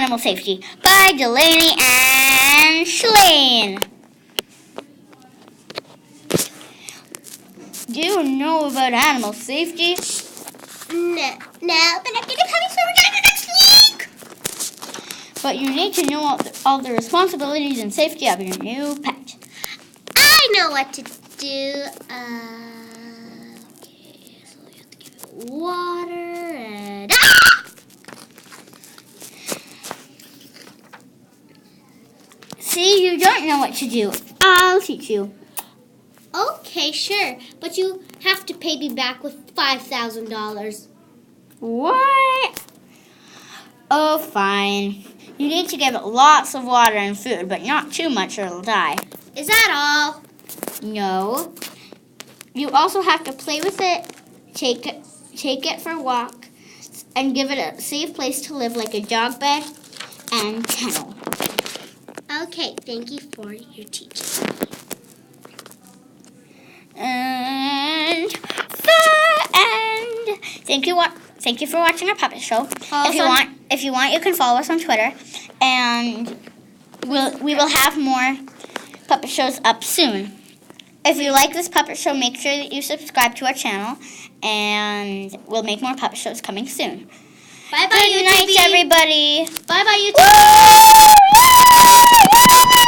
Animal Safety by Delaney and Chelaine. Do you know about animal safety? No, but I'm going to have it for next week. But you need to know all the responsibilities and safety of your new pet. I know what to do. Okay, so we have to give it water and... See, you don't know what to do. I'll teach you. Okay, sure, but you have to pay me back with $5,000. What? Oh, fine. You need to give it lots of water and food, but not too much or it'll die. Is that all? No. You also have to play with it, take it for a walk, and give it a safe place to live like a dog bed and kennel. Okay, thank you for your teaching. And thank you for watching our puppet show. If you want, you can follow us on Twitter, and we will have more puppet shows up soon. If you like this puppet show, make sure that you subscribe to our channel, and we'll make more puppet shows coming soon. Bye bye, Good night, everybody. Bye bye, YouTube.